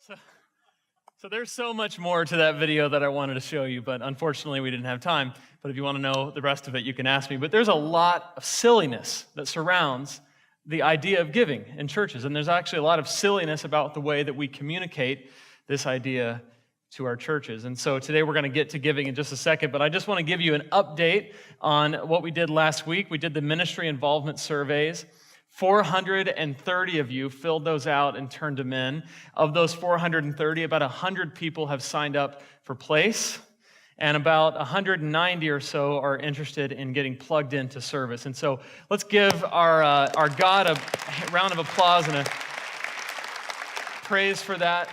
So, so there's so much more to that video that I wanted to show you, but unfortunately we didn't have time. But if you want to know the rest of it, you can ask me. But there's a lot of silliness that surrounds the idea of giving in churches. And there's actually a lot of silliness about the way that we communicate this idea to our churches. And so today we're going to get to giving in just a second, but I just want to give you an update on what we did last week. We did the ministry involvement surveys. 430 of you filled those out and turned them in. Of those 430, about 100 people have signed up for Place, and about 190 or so are interested in getting plugged into service. And so let's give our God a round of applause and a praise for that,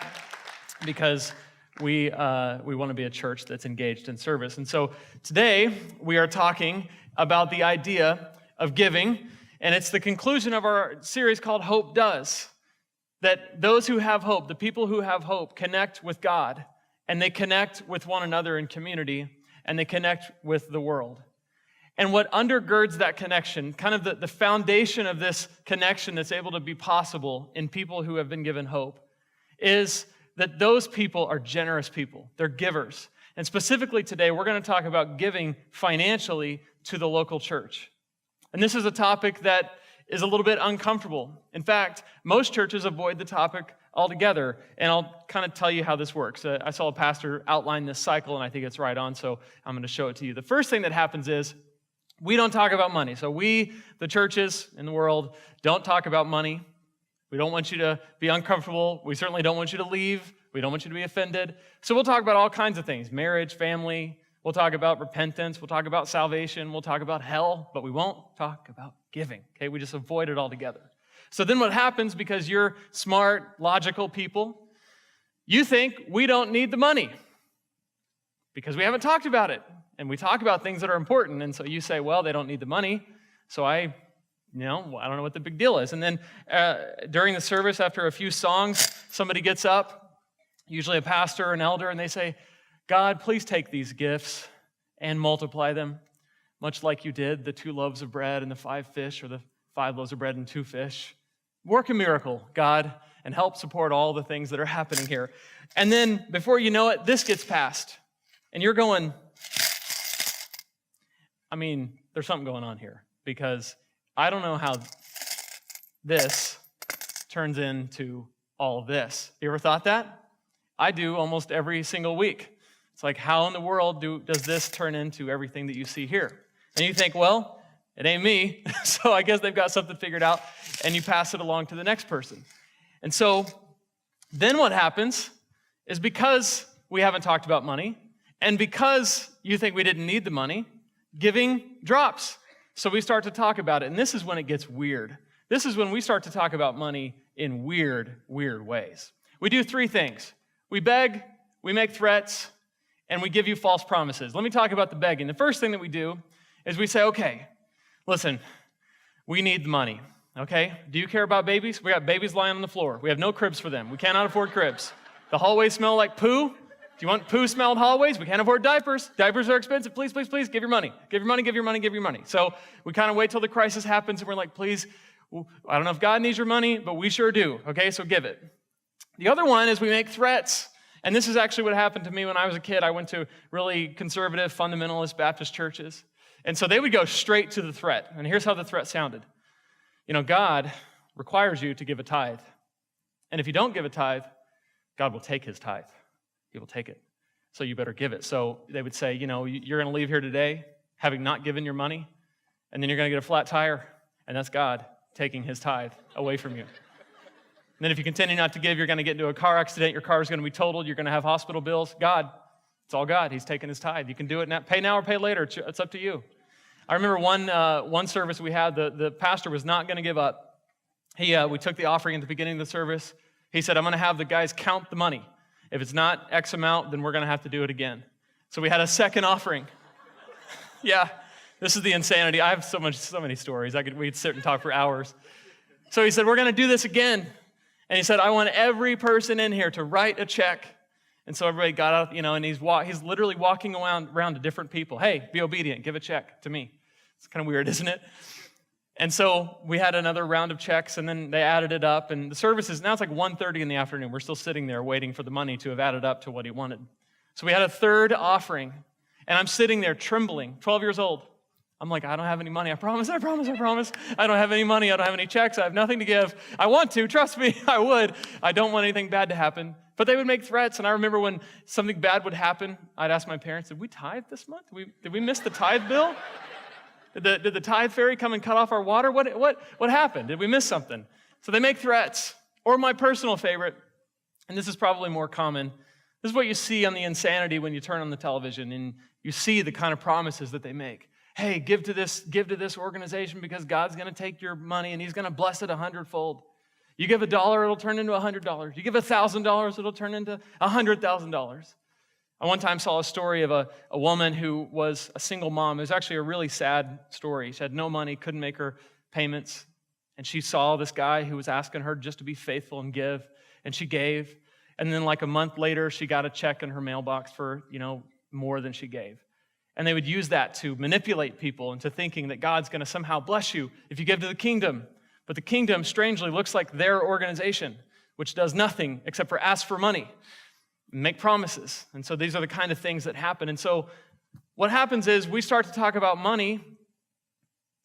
because we want to be a church that's engaged in service. And so today we are talking about the idea of giving. And it's the conclusion of our series called Hope Does. That those who have hope, the people who have hope, connect with God, and they connect with one another in community, and they connect with the world. And what undergirds that connection, kind of the foundation of this connection that's able to be possible in people who have been given hope, is that those people are generous people. They're givers. And specifically today, we're going to talk about giving financially to the local church. And this is a topic that is a little bit uncomfortable. In fact, most churches avoid the topic altogether, and I'll kind of tell you how this works. I saw a pastor outline this cycle, and I think it's right on, so I'm going to show it to you. The first thing that happens is we don't talk about money. So we, the churches in the world, don't talk about money. We don't want you to be uncomfortable. We certainly don't want you to leave. We don't want you to be offended. So we'll talk about all kinds of things: marriage, family. We'll talk about repentance. We'll talk about salvation. We'll talk about hell, but we won't talk about giving. Okay, we just avoid it altogether. So then what happens, because you're smart, logical people, you think we don't need the money because we haven't talked about it. And we talk about things that are important. And so you say, well, they don't need the money. So I don't know what the big deal is. And then during the service, after a few songs, somebody gets up, usually a pastor or an elder, and they say, God, please take these gifts and multiply them, much like you did the 2 loaves of bread and the 5 fish, or the 5 loaves of bread and 2 fish. Work a miracle, God, and help support all the things that are happening here. And then, before you know it, this gets passed. And you're going, there's something going on here, because I don't know how this turns into all of this. You ever thought that? I do almost every single week. It's like, how in the world does this turn into everything that you see here? And you think, well, it ain't me, so I guess they've got something figured out, and you pass it along to the next person. And so then what happens is, because we haven't talked about money, and because you think we didn't need the money, giving drops. So we start to talk about it, and this is when it gets weird. This is when we start to talk about money in weird ways. We do 3 things. We beg, we make threats, and we give you false promises. Let me talk about the begging. The first thing that we do is we say, okay, listen, we need the money, okay? Do you care about babies? We got babies lying on the floor. We have no cribs for them. We cannot afford cribs. The hallways smell like poo. Do you want poo-smelled hallways? We can't afford diapers. Diapers are expensive. Please, please, please, give your money. Give your money, give your money, give your money. So we kind of wait till the crisis happens, and we're like, please, I don't know if God needs your money, but we sure do, okay? So give it. The other one is we make threats. And this is actually what happened to me when I was a kid. I went to really conservative, fundamentalist Baptist churches. And so they would go straight to the threat. And here's how the threat sounded. God requires you to give a tithe. And if you don't give a tithe, God will take his tithe. He will take it. So you better give it. So they would say, you're going to leave here today having not given your money, and then you're going to get a flat tire, and that's God taking his tithe away from you. And then if you continue not to give, you're going to get into a car accident. Your car is going to be totaled. You're going to have hospital bills. God, it's all God. He's taking his tithe. You can do it now. Pay now or pay later. It's up to you. I remember one service we had, the pastor was not going to give up. We took the offering at the beginning of the service. He said, I'm going to have the guys count the money. If it's not X amount, then we're going to have to do it again. So we had a second offering. Yeah, this is the insanity. I have so many stories. We'd sit and talk for hours. So he said, we're going to do this again. And he said, I want every person in here to write a check. And so everybody got out, and he's literally walking around to different people. Hey, be obedient. Give a check to me. It's kind of weird, isn't it? And so we had another round of checks, and then they added it up, and the service is, now it's like 1:30 in the afternoon. We're still sitting there waiting for the money to have added up to what he wanted. So we had a third offering, and I'm sitting there trembling, 12 years old. I'm like, I don't have any money. I promise. I don't have any money. I don't have any checks. I have nothing to give. I want to. Trust me, I would. I don't want anything bad to happen. But they would make threats, and I remember when something bad would happen, I'd ask my parents, did we tithe this month? Did we miss the tithe bill? Did the tithe fairy come and cut off our water? What happened? Did we miss something? So they make threats. Or my personal favorite, and this is probably more common, this is what you see on the insanity when you turn on the television and you see the kind of promises that they make. Hey, give to this organization because God's going to take your money and he's going to bless it 100-fold. You give $1, it'll turn into $100. You give $1,000, it'll turn into $100,000. I one time saw a story of a woman who was a single mom. It was actually a really sad story. She had no money, couldn't make her payments, and she saw this guy who was asking her just to be faithful and give, and she gave. And then like a month later, she got a check in her mailbox for, more than she gave. And they would use that to manipulate people into thinking that God's going to somehow bless you if you give to the kingdom. But the kingdom, strangely, looks like their organization, which does nothing except for ask for money, make promises. And so these are the kind of things that happen. And so what happens is we start to talk about money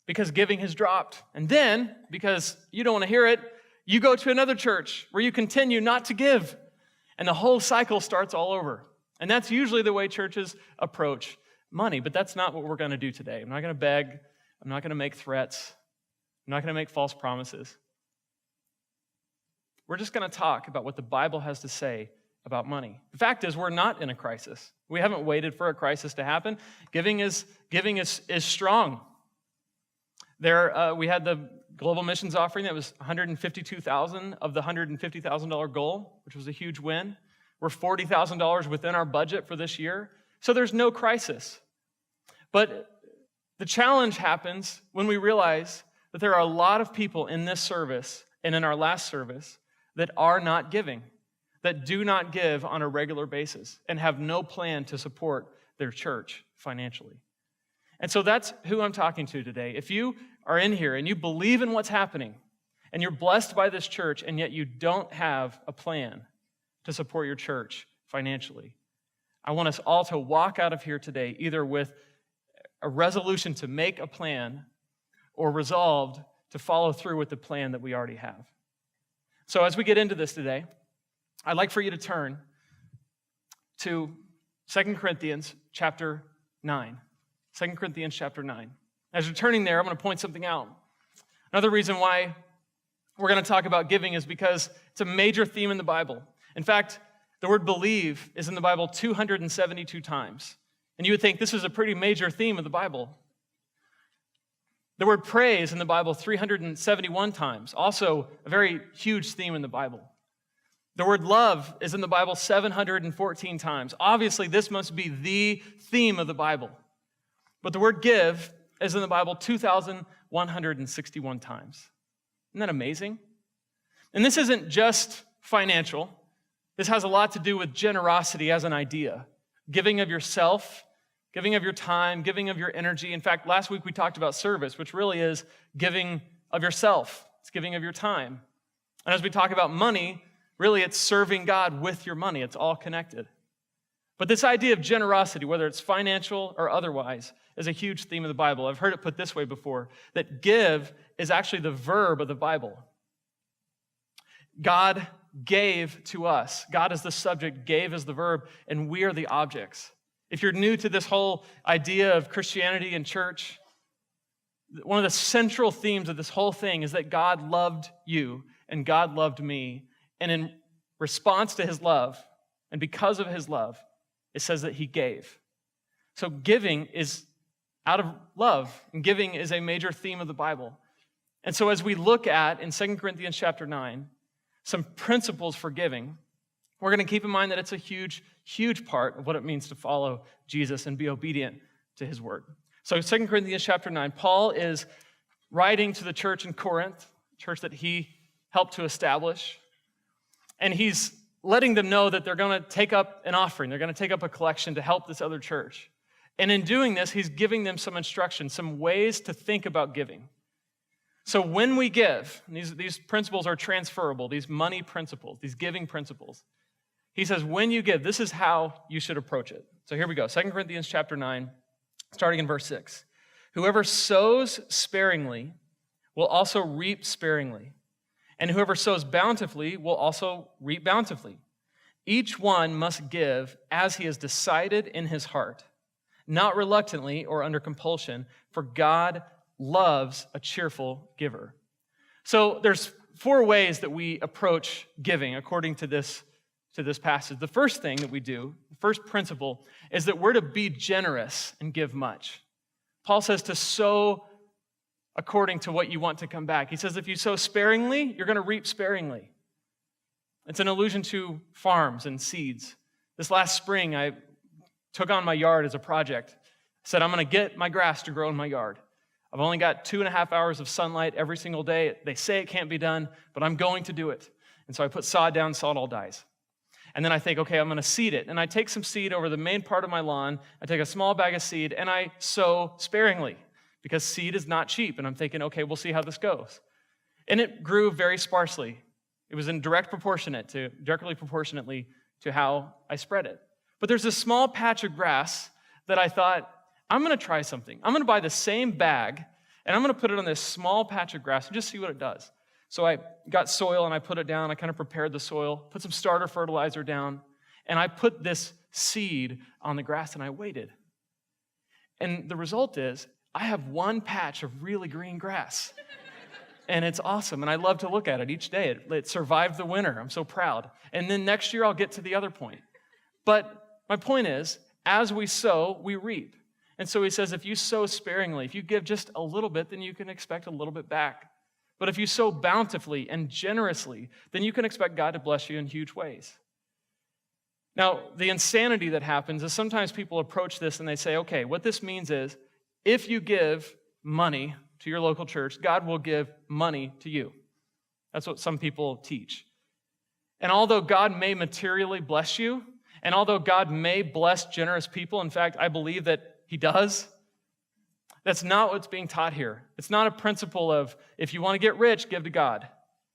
because giving has dropped. And then, because you don't want to hear it, you go to another church where you continue not to give. And the whole cycle starts all over. And that's usually the way churches approach money. But that's not what we're going to do today. I'm not going to beg. I'm not going to make threats. I'm not going to make false promises. We're just going to talk about what the Bible has to say about money. The fact is, we're not in a crisis. We haven't waited for a crisis to happen. Giving is strong. We had the global missions offering that was $152,000 of the $150,000 goal, which was a huge win. We're $40,000 within our budget for this year, so there's no crisis. But the challenge happens when we realize that there are a lot of people in this service and in our last service that are not giving, that do not give on a regular basis and have no plan to support their church financially. And so that's who I'm talking to today. If you are in here and you believe in what's happening and you're blessed by this church and yet you don't have a plan to support your church financially, I want us all to walk out of here today either with a resolution to make a plan or resolved to follow through with the plan that we already have. So as we get into this today, I'd like for you to turn to 2 Corinthians chapter 9. 2 Corinthians chapter 9. As you're turning there, I'm going to point something out. Another reason why we're going to talk about giving is because it's a major theme in the Bible. In fact, the word believe is in the Bible 272 times. And you would think this is a pretty major theme of the Bible. The word praise in the Bible 371 times, also a very huge theme in the Bible. The word love is in the Bible 714 times. Obviously, this must be the theme of the Bible. But the word give is in the Bible 2,161 times. Isn't that amazing? And this isn't just financial. This has a lot to do with generosity as an idea. Giving of yourself, giving of your time, giving of your energy. In fact, last week we talked about service, which really is giving of yourself. It's giving of your time. And as we talk about money, really it's serving God with your money. It's all connected. But this idea of generosity, whether it's financial or otherwise, is a huge theme of the Bible. I've heard it put this way before, that give is actually the verb of the Bible. God gave to us. God is the subject, gave is the verb, and we are the objects. If you're new to this whole idea of Christianity and church, one of the central themes of this whole thing is that God loved you and God loved me. And in response to his love, and because of his love, it says that he gave. So giving is out of love, and giving is a major theme of the Bible. And so as we look at, in 2 Corinthians chapter 9, some principles for giving, we're going to keep in mind that it's a huge, huge part of what it means to follow Jesus and be obedient to his word. So 2 Corinthians chapter 9, Paul is writing to the church in Corinth, a church that he helped to establish, and he's letting them know that they're going to take up an offering. They're going to take up a collection to help this other church. And in doing this, he's giving them some instruction, some ways to think about giving. So when we give, these principles are transferable, these money principles, these giving principles. He says, when you give, this is how you should approach it. So here we go, 2 Corinthians chapter 9, starting in verse 6. Whoever sows sparingly will also reap sparingly, and whoever sows bountifully will also reap bountifully. Each one must give as he has decided in his heart, not reluctantly or under compulsion, for God loves a cheerful giver. So there's 4 ways that we approach giving according to this passage. The first thing that we do, the first principle, is that we're to be generous and give much. Paul says to sow according to what you want to come back. He says if you sow sparingly, you're going to reap sparingly. It's an allusion to farms and seeds. This last spring, I took on my yard as a project. I said, I'm going to get my grass to grow in my yard. I've only got 2.5 hours of sunlight every single day. They say it can't be done, but I'm going to do it. And so I put sod down, sod all dies. And then I think, okay, I'm going to seed it. And I take some seed over the main part of my lawn. I take a small bag of seed, and I sow sparingly because seed is not cheap. And I'm thinking, okay, we'll see how this goes. And it grew very sparsely. It was in directly proportionately to how I spread it. But there's a small patch of grass that I thought, I'm going to try something. I'm going to buy the same bag, and I'm going to put it on this small patch of grass and just see what it does. So I got soil, and I put it down. I kind of prepared the soil, put some starter fertilizer down, and I put this seed on the grass, and I waited. And the result is I have one patch of really green grass. And it's awesome, and I love to look at it each day. It survived the winter. I'm so proud. And then next year, I'll get to the other point. But my point is, as we sow, we reap. And so he says, if you sow sparingly, if you give just a little bit, then you can expect a little bit back. But if you sow bountifully and generously, then you can expect God to bless you in huge ways. Now, the insanity that happens is sometimes people approach this and they say, okay, what this means is, if you give money to your local church, God will give money to you. That's what some people teach. And although God may materially bless you, and although God may bless generous people, in fact, I believe that He does, that's not what's being taught here. It's not a principle of, if you want to get rich, give to God.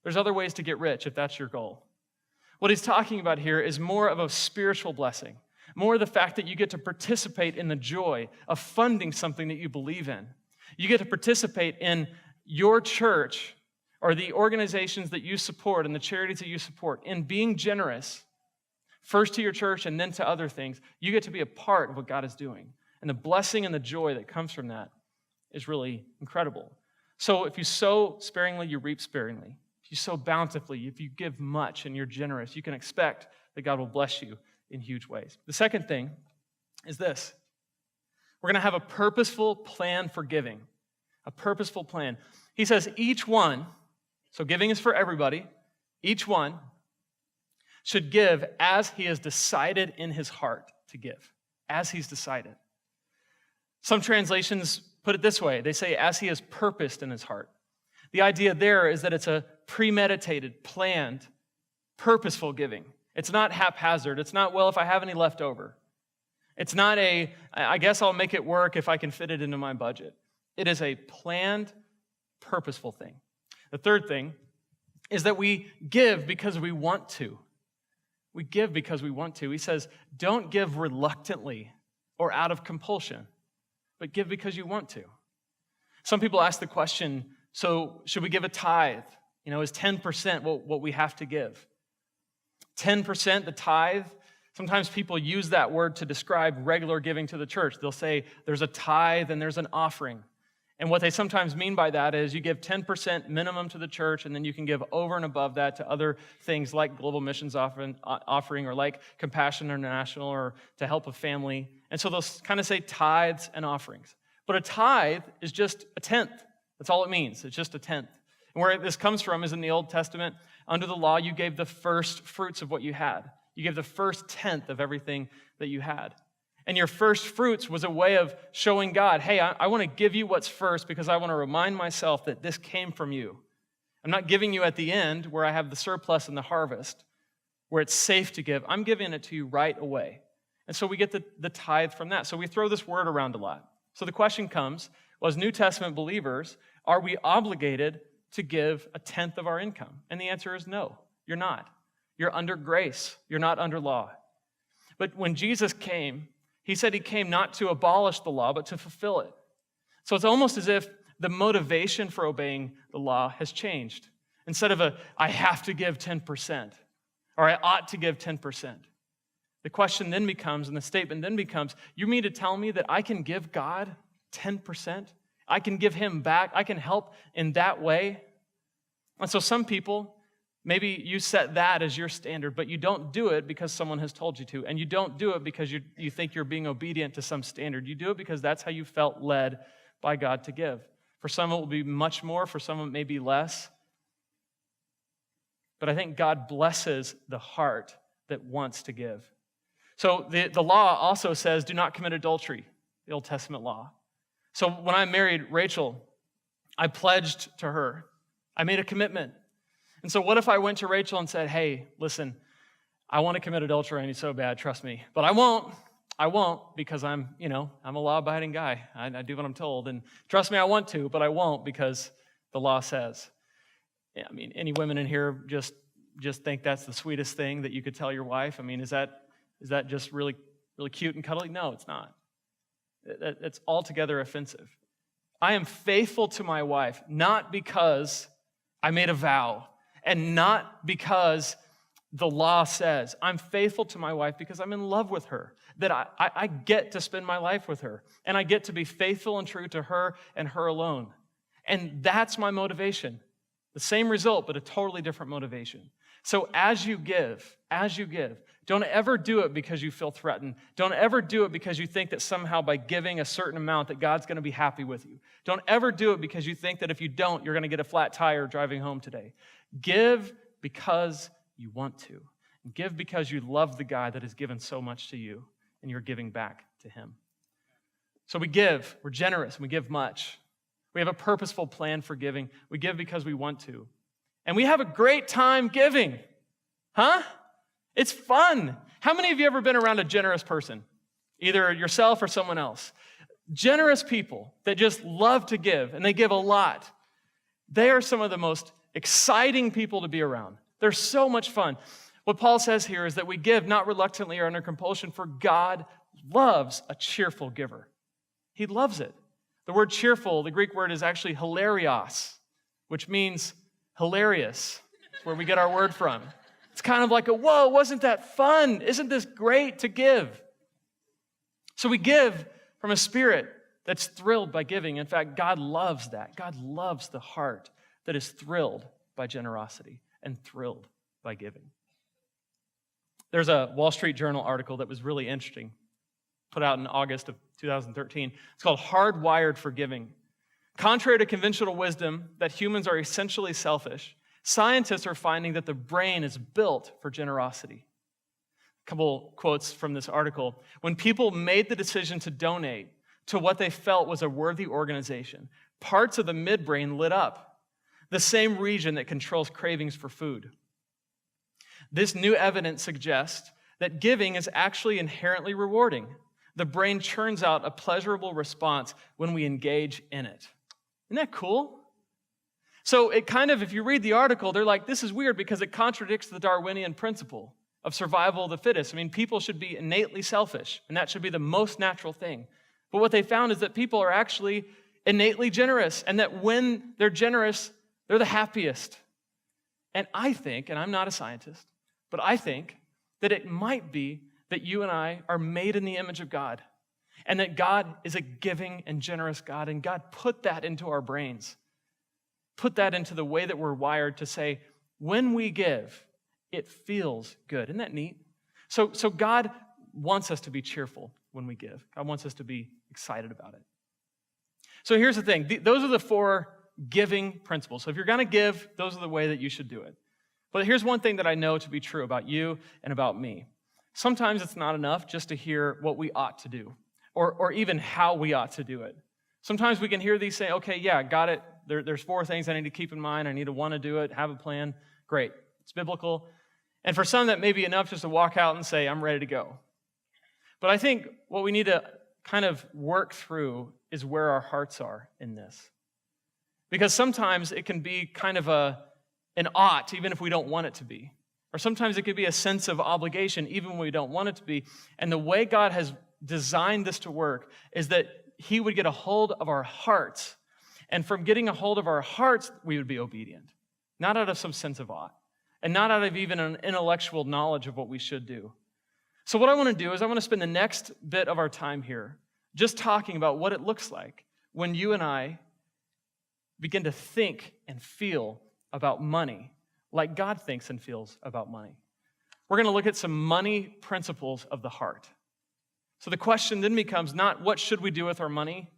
There's other ways to get rich if that's your goal. What he's talking about here is more of a spiritual blessing, more of the fact that you get to participate in the joy of funding something that you believe in. You get to participate in your church or the organizations that you support and the charities that you support in being generous, first to your church and then to other things. You get to be a part of what God is doing. And the blessing and the joy that comes from that is really incredible. So if you sow sparingly, you reap sparingly. If you sow bountifully, if you give much and you're generous, you can expect that God will bless you in huge ways. The second thing is this. We're going to have a purposeful plan for giving. A purposeful plan. He says each one, so giving is for everybody, each one should give as he has decided in his heart to give. As he's decided. Some translations put it this way. They say, as he has purposed in his heart. The idea there is that it's a premeditated, planned, purposeful giving. It's not haphazard. It's not, well, if I have any left over. It's not I guess I'll make it work if I can fit it into my budget. It is a planned, purposeful thing. The third thing is that we give because we want to. We give because we want to. He says, don't give reluctantly or out of compulsion, but give because you want to. Some people ask the question, so should we give a tithe? Is 10% what we have to give? 10%, the tithe? Sometimes people use that word to describe regular giving to the church. They'll say there's a tithe and there's an offering. And what they sometimes mean by that is you give 10% minimum to the church, and then you can give over and above that to other things like Global Missions offering or like Compassion International or to help a family. And so they'll kind of say tithes and offerings. But a tithe is just a tenth. That's all it means. It's just a tenth. And where this comes from is in the Old Testament. Under the law, you gave the first fruits of what you had. You gave the first tenth of everything that you had. And your first fruits was a way of showing God, hey, I want to give you what's first because I want to remind myself that this came from you. I'm not giving you at the end where I have the surplus and the harvest, where it's safe to give. I'm giving it to you right away. And so we get the tithe from that. So we throw this word around a lot. So the question comes, well, as New Testament believers, Are we obligated to give a tenth of our income? And the answer is no, you're not. You're under grace. You're not under law. But when Jesus came, he said he came not to abolish the law, but to fulfill it. So it's almost as if the motivation for obeying the law has changed. Instead of I have to give 10%, or I ought to give 10%. The question then becomes, and the statement then becomes, you mean to tell me that I can give God 10%? I can give him back? I can help in that way? And so some people, maybe you set that as your standard, but you don't do it because someone has told you to. And you don't do it because you think you're being obedient to some standard. You do it because that's how you felt led by God to give. For some, it will be much more. For some, it may be less. But I think God blesses the heart that wants to give. So the law also says, do not commit adultery, the Old Testament law. So when I married Rachel, I pledged to her. I made a commitment. And so what if I went to Rachel and said, hey, listen, I want to commit adultery on you so bad, trust me. But I won't. I won't because I'm a law-abiding guy. I do what I'm told. And trust me, I want to, but I won't because the law says. Yeah, I mean, any women in here just think that's the sweetest thing that you could tell your wife? I mean, is that just really, really cute and cuddly? No, it's not. It's altogether offensive. I am faithful to my wife, not because I made a vow, and not because the law says. I'm faithful to my wife because I'm in love with her, that I get to spend my life with her, and I get to be faithful and true to her and her alone. And that's my motivation. The same result, but a totally different motivation. So as you give, don't ever do it because you feel threatened. Don't ever do it because you think that somehow by giving a certain amount that God's going to be happy with you. Don't ever do it because you think that if you don't, you're going to get a flat tire driving home today. Give because you want to. And give because you love the guy that has given so much to you, and you're giving back to him. So we give, we're generous, and we give much. We have a purposeful plan for giving. We give because we want to. And we have a great time giving. Huh? It's fun. How many of you ever been around a generous person? Either yourself or someone else. Generous people that just love to give, and they give a lot. They are some of the most exciting people to be around. They're so much fun. What Paul says here is that we give not reluctantly or under compulsion, for God loves a cheerful giver. He loves it. The word cheerful, the Greek word is actually hilarios, which means hilarious. That's where we get our word from. It's kind of like whoa, wasn't that fun? Isn't this great to give? So we give from a spirit that's thrilled by giving. In fact, God loves that. God loves the heart that is thrilled by generosity and thrilled by giving. There's a Wall Street Journal article that was really interesting, put out in August of 2013. It's called Hardwired for Giving. Contrary to conventional wisdom that humans are essentially selfish, scientists are finding that the brain is built for generosity. A couple quotes from this article. When people made the decision to donate to what they felt was a worthy organization, parts of the midbrain lit up, the same region that controls cravings for food. This new evidence suggests that giving is actually inherently rewarding. The brain churns out a pleasurable response when we engage in it. Isn't that cool? So it kind of, if you read the article, they're like, this is weird because it contradicts the Darwinian principle of survival of the fittest. I mean, people should be innately selfish, and that should be the most natural thing. But what they found is that people are actually innately generous, and that when they're generous, they're the happiest. And I think, and I'm not a scientist, but I think that it might be that you and I are made in the image of God, and that God is a giving and generous God, and God put that into our brains, put that into the way that we're wired to say, when we give, it feels good. Isn't that neat? So God wants us to be cheerful when we give. God wants us to be excited about it. So here's the thing. Those are the 4 giving principles. So if you're going to give, those are the way that you should do it. But here's one thing that I know to be true about you and about me. Sometimes it's not enough just to hear what we ought to do, or even how we ought to do it. Sometimes we can hear these say, okay, yeah, got it. There's 4 things I need to keep in mind. I need to want to do it, have a plan. Great. It's biblical. And for some, that may be enough just to walk out and say, I'm ready to go. But I think what we need to kind of work through is where our hearts are in this. Because sometimes it can be kind of an ought, even if we don't want it to be. Or sometimes it could be a sense of obligation, even when we don't want it to be. And the way God has designed this to work is that he would get a hold of our hearts. And from getting a hold of our hearts, we would be obedient. Not out of some sense of ought. And not out of even an intellectual knowledge of what we should do. So what I want to do is I want to spend the next bit of our time here just talking about what it looks like when you and I begin to think and feel about money like God thinks and feels about money. We're going to look at some money principles of the heart. So the question then becomes not what should we do with our money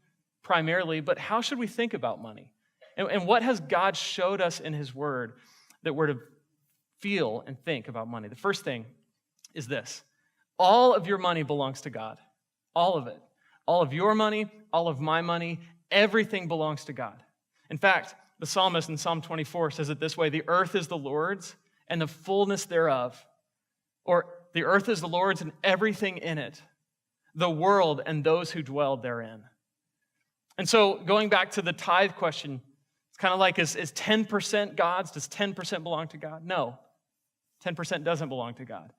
primarily, but how should we think about money? And what has God showed us in his word that we're to feel and think about money? The first thing is this. All of your money belongs to God. All of it. All of your money, all of my money, everything belongs to God. In fact, the psalmist in Psalm 24 says it this way, the earth is the Lord's and the fullness thereof. Or the earth is the Lord's and everything in it, the world and those who dwell therein. And so going back to the tithe question, it's kind of like, is 10% God's? Does 10% belong to God? No, 10% doesn't belong to God.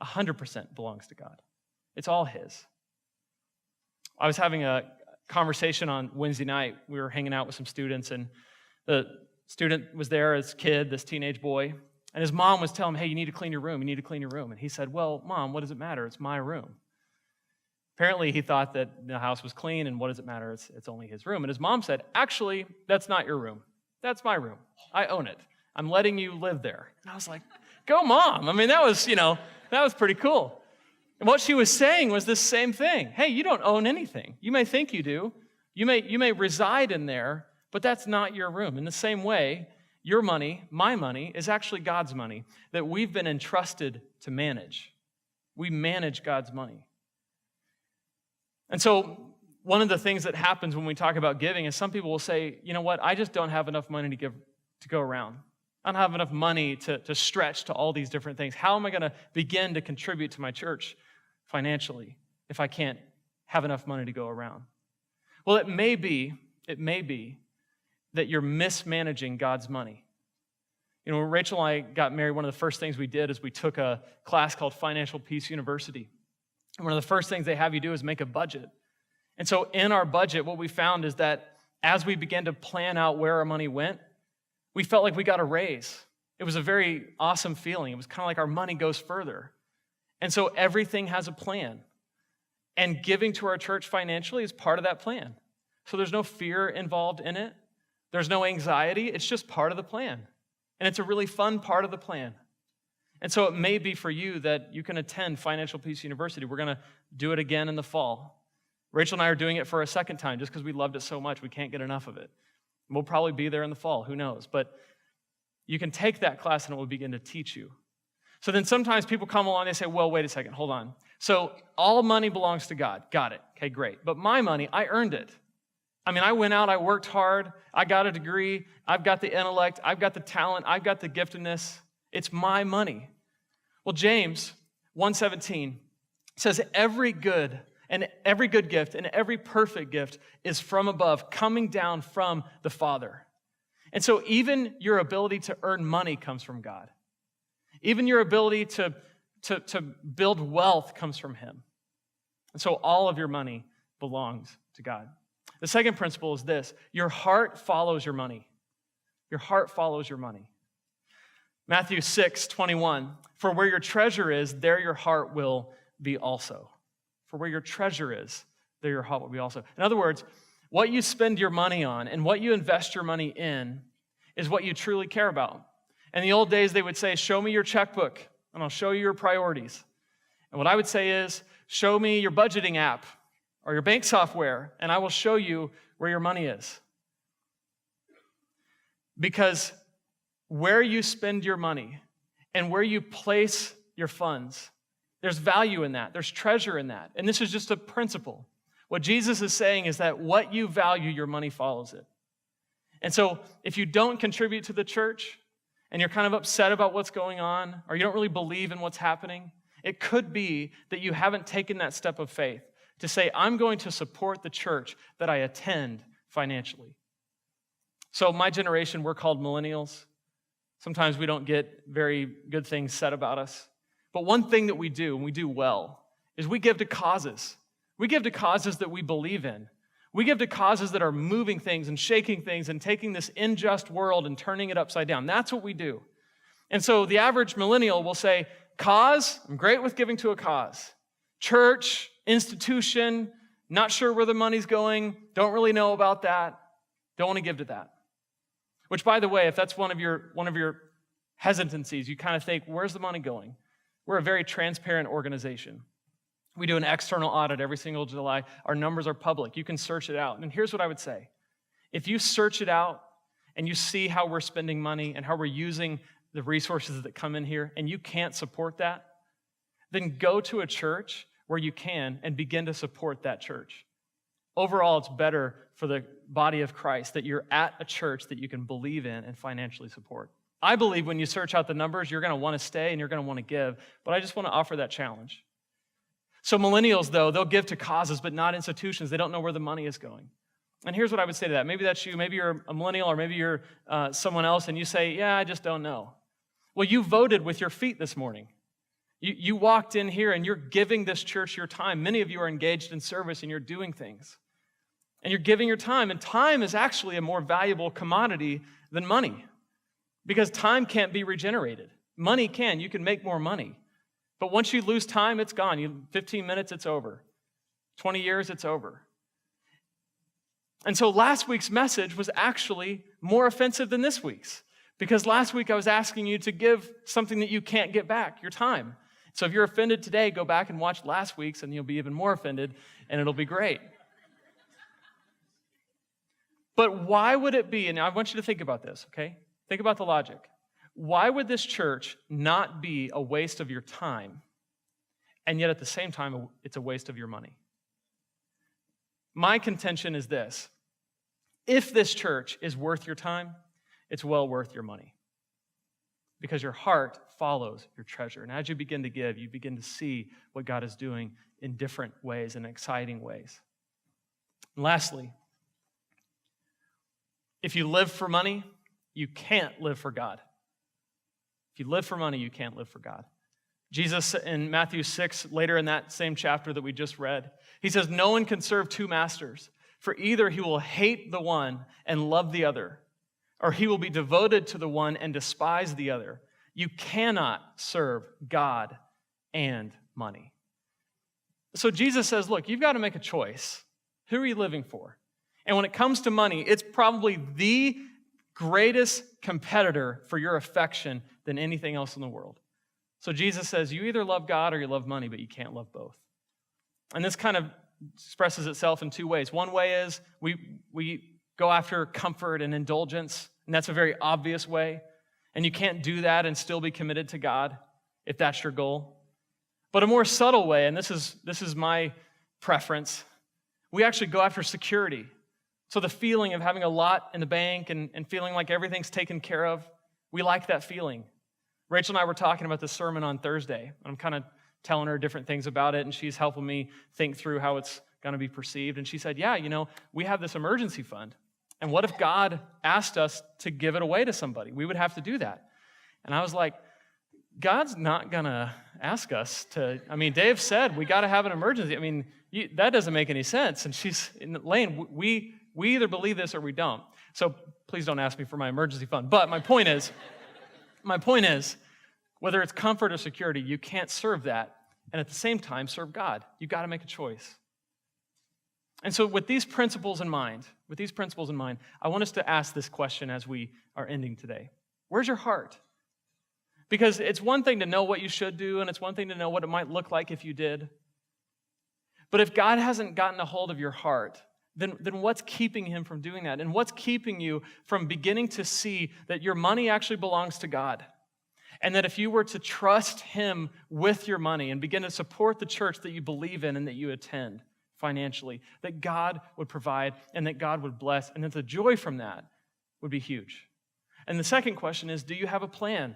100% belongs to God. It's all his. I was having a conversation on Wednesday night. We were hanging out with some students, and the student was there, this kid, this teenage boy, and his mom was telling him, hey, you need to clean your room, you need to clean your room. And he said, well, Mom, what does it matter? It's my room. Apparently, he thought that the house was clean, and what does it matter? It's only his room. And his mom said, actually, that's not your room. That's my room. I own it. I'm letting you live there. And I was like, go, Mom. I mean, that was pretty cool. And what she was saying was this same thing. Hey, you don't own anything. You may think you do. You may reside in there, but that's not your room. In the same way, your money, my money, is actually God's money that we've been entrusted to manage. We manage God's money. And so one of the things that happens when we talk about giving is some people will say, you know what, I just don't have enough money to go around. I don't have enough money to stretch to all these different things. How am I going to begin to contribute to my church financially if I can't have enough money to go around? Well, it may be that you're mismanaging God's money. You know, when Rachel and I got married, one of the first things we did is we took a class called Financial Peace University. And one of the first things they have you do is make a budget. And so in our budget, what we found is that as we began to plan out where our money went, we felt like we got a raise. It was a very awesome feeling. It was kind of like our money goes further. And so everything has a plan. And giving to our church financially is part of that plan. So there's no fear involved in it. There's no anxiety. It's just part of the plan. And it's a really fun part of the plan. And so it may be for you that you can attend Financial Peace University. We're going to do it again in the fall. Rachel and I are doing it for a second time just because we loved it so much. We can't get enough of it. We'll probably be there in the fall. Who knows? But you can take that class and it will begin to teach you. So then sometimes people come along and they say, well, wait a second, hold on. So all money belongs to God. Got it. Okay, great. But my money, I earned it. I mean, I went out, I worked hard, I got a degree, I've got the intellect, I've got the talent, I've got the giftedness. It's my money. Well, James 1:17 says every good gift and every perfect gift is from above, coming down from the Father. And so even your ability to earn money comes from God. Even your ability to build wealth comes from him. And so all of your money belongs to God. The second principle is this: your heart follows your money. Your heart follows your money. Matthew 6:21, for where your treasure is, there your heart will be also. For where your treasure is, there your heart will be also. In other words, what you spend your money on and what you invest your money in is what you truly care about. In the old days, they would say, show me your checkbook, and I'll show you your priorities. And what I would say is, show me your budgeting app or your bank software, and I will show you where your money is. Because where you spend your money and where you place your funds, there's value in that. There's treasure in that. And this is just a principle. What Jesus is saying is that what you value, your money follows it. And so if you don't contribute to the church and you're kind of upset about what's going on, or you don't really believe in what's happening, it could be that you haven't taken that step of faith to say, I'm going to support the church that I attend financially. So my generation, we're called millennials. Sometimes we don't get very good things said about us. But one thing that we do, and we do well, is we give to causes. We give to causes that we believe in. We give to causes that are moving things and shaking things and taking this unjust world and turning it upside down. That's what we do. And so the average millennial will say, cause, I'm great with giving to a cause. Church, institution, not sure where the money's going, don't really know about that, don't want to give to that. Which, by the way, if that's one of your hesitancies, you kind of think, where's the money going? We're a very transparent organization. We do an external audit every single July. Our numbers are public. You can search it out. And here's what I would say. If you search it out and you see how we're spending money and how we're using the resources that come in here, and you can't support that, then go to a church where you can and begin to support that church. Overall, it's better for the body of Christ that you're at a church that you can believe in and financially support. I believe when you search out the numbers, you're going to want to stay and you're going to want to give, but I just want to offer that challenge. So millennials, though, they'll give to causes, but not institutions. They don't know where the money is going. And here's what I would say to that. Maybe that's you. Maybe you're a millennial, or maybe you're someone else, and you say, yeah, I just don't know. Well, you voted with your feet this morning. You walked in here, and you're giving this church your time. Many of you are engaged in service, and you're doing things. And you're giving your time, and time is actually a more valuable commodity than money, because time can't be regenerated. Money can. You can make more money. But once you lose time, it's gone. 15 minutes, it's over. 20 years, it's over. And so last week's message was actually more offensive than this week's, because last week I was asking you to give something that you can't get back, your time. So if you're offended today, go back and watch last week's, and you'll be even more offended, and it'll be great. But why would it be, and I want you to think about this, okay? Think about the logic. Why would this church not be a waste of your time, and yet at the same time, it's a waste of your money? My contention is this. If this church is worth your time, it's well worth your money, because your heart follows your treasure. And as you begin to give, you begin to see what God is doing in different ways, in exciting ways. And lastly, if you live for money, you can't live for God. If you live for money, you can't live for God. Jesus in Matthew 6, later in that same chapter that we just read, he says, no one can serve two masters, for either he will hate the one and love the other, or he will be devoted to the one and despise the other. You cannot serve God and money. So Jesus says, look, you've got to make a choice. Who are you living for? And when it comes to money, it's probably the greatest competitor for your affection than anything else in the world. So Jesus says, you either love God or you love money, but you can't love both. And this kind of expresses itself in two ways. One way is we go after comfort and indulgence, and that's a very obvious way. And you can't do that and still be committed to God if that's your goal. But a more subtle way, and this is my preference, we actually go after security. So the feeling of having a lot in the bank and feeling like everything's taken care of, we like that feeling. Rachel and I were talking about this sermon on Thursday. I'm kind of telling her different things about it, and she's helping me think through how it's going to be perceived. And she said, yeah, we have this emergency fund. And what if God asked us to give it away to somebody? We would have to do that. And I was like, God's not going to ask us to. Dave said we got to have an emergency. That doesn't make any sense. And she's, Lane, we either believe this or we don't. So please don't ask me for my emergency fund. But my point is, whether it's comfort or security, you can't serve that and at the same time serve God. You've got to make a choice. And so with these principles in mind, I want us to ask this question as we are ending today. Where's your heart? Because it's one thing to know what you should do, and it's one thing to know what it might look like if you did. But if God hasn't gotten a hold of your heart, then what's keeping him from doing that? And what's keeping you from beginning to see that your money actually belongs to God? And that if you were to trust him with your money and begin to support the church that you believe in and that you attend financially, that God would provide and that God would bless, and that the joy from that would be huge. And the second question is, do you have a plan?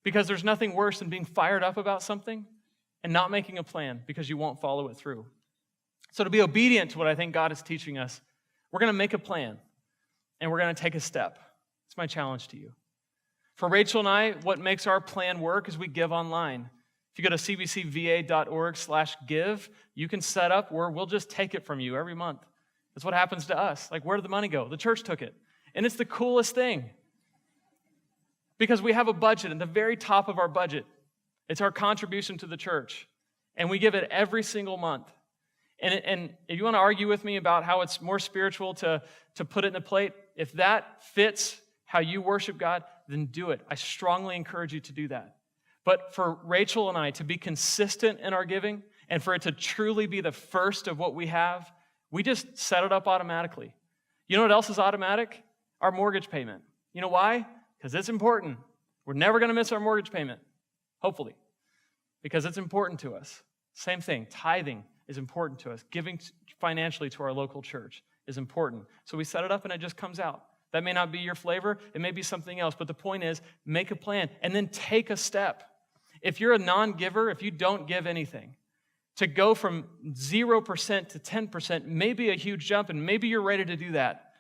Because there's nothing worse than being fired up about something and not making a plan because you won't follow it through. So to be obedient to what I think God is teaching us, we're going to make a plan. and we're going to take a step. It's my challenge to you. For Rachel and I, what makes our plan work is we give online. If you go to cbcva.org/give, you can set up where we'll just take it from you every month. That's what happens to us. Like, where did the money go? The church took it. And it's the coolest thing. Because we have a budget, and the very top of our budget, it's our contribution to the church. And we give it every single month. And if you want to argue with me about how it's more spiritual to put it in the plate, if that fits how you worship God, then do it. I strongly encourage you to do that. But for Rachel and I to be consistent in our giving, and for it to truly be the first of what we have, we just set it up automatically. You know what else is automatic? Our mortgage payment. You know why? Because it's important. We're never going to miss our mortgage payment, hopefully, because it's important to us. Same thing, tithing is important to us. Giving financially to our local church is important. So we set it up and it just comes out. That may not be your flavor. It may be something else. But the point is, make a plan and then take a step. If you're a non-giver, if you don't give anything, to go from 0% to 10% may be a huge jump, and maybe you're ready to do that.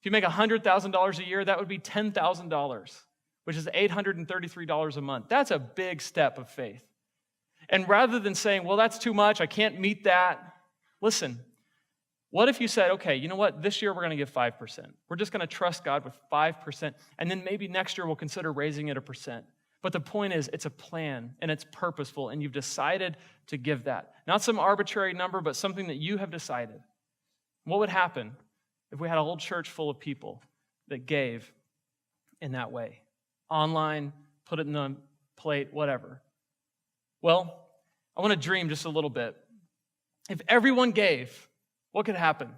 If you make $100,000 a year, that would be $10,000, which is $833 a month. That's a big step of faith. And rather than saying, well, that's too much, I can't meet that, listen, what if you said, okay, you know what, this year we're going to give 5%. We're just going to trust God with 5%, and then maybe next year we'll consider raising it 1%. But the point is, it's a plan, and it's purposeful, and you've decided to give that. Not some arbitrary number, but something that you have decided. What would happen if we had a whole church full of people that gave in that way? Online, put it in the plate, whatever. Well, I want to dream just a little bit. If everyone gave, what could happen?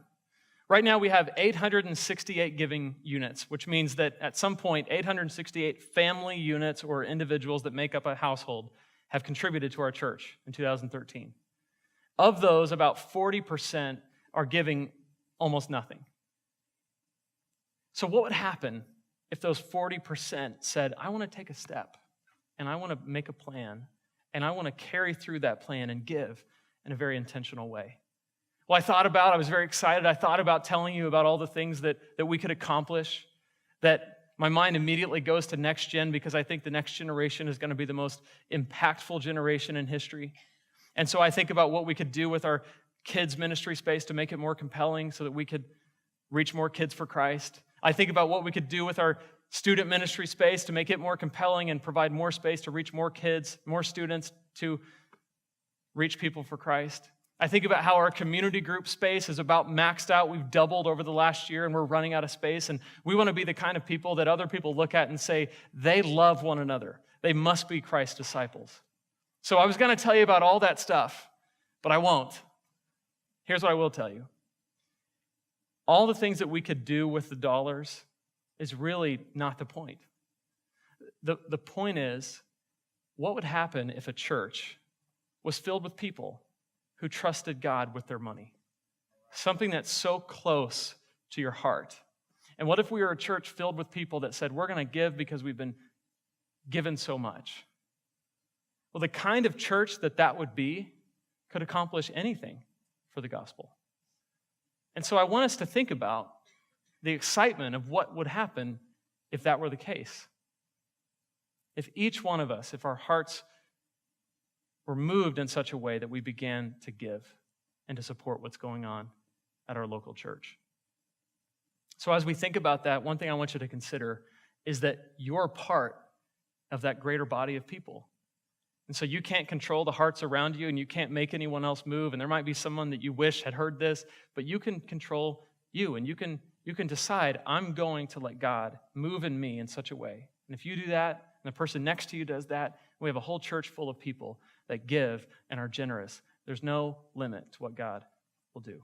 Right now we have 868 giving units, which means that at some point, 868 family units or individuals that make up a household have contributed to our church in 2013. Of those, about 40% are giving almost nothing. So what would happen if those 40% said, I want to take a step, and I want to make a plan, and I want to carry through that plan and give in a very intentional way? Well, I was very excited. I thought about telling you about all the things that we could accomplish, that my mind immediately goes to next gen, because I think the next generation is going to be the most impactful generation in history. And so I think about what we could do with our kids' ministry space to make it more compelling so that we could reach more kids for Christ. I think about what we could do with our student ministry space to make it more compelling and provide more space to reach more kids, more students, to reach people for Christ. I think about how our community group space is about maxed out. We've doubled over the last year, and we're running out of space. And we want to be the kind of people that other people look at and say, they love one another. They must be Christ's disciples. So I was going to tell you about all that stuff, but I won't. Here's what I will tell you. All the things that we could do with the dollars is really not the point. The point is, what would happen if a church was filled with people who trusted God with their money? Something that's so close to your heart. And what if we were a church filled with people that said, we're going to give because we've been given so much? Well, the kind of church that would be could accomplish anything for the gospel. And so I want us to think about the excitement of what would happen if that were the case. If each one of us, if our hearts were moved in such a way that we began to give and to support what's going on at our local church. So as we think about that, one thing I want you to consider is that you're part of that greater body of people. And so you can't control the hearts around you, and you can't make anyone else move, and there might be someone that you wish had heard this, but you can control you, and you can decide, I'm going to let God move in me in such a way. And if you do that, and the person next to you does that, we have a whole church full of people that give and are generous. There's no limit to what God will do.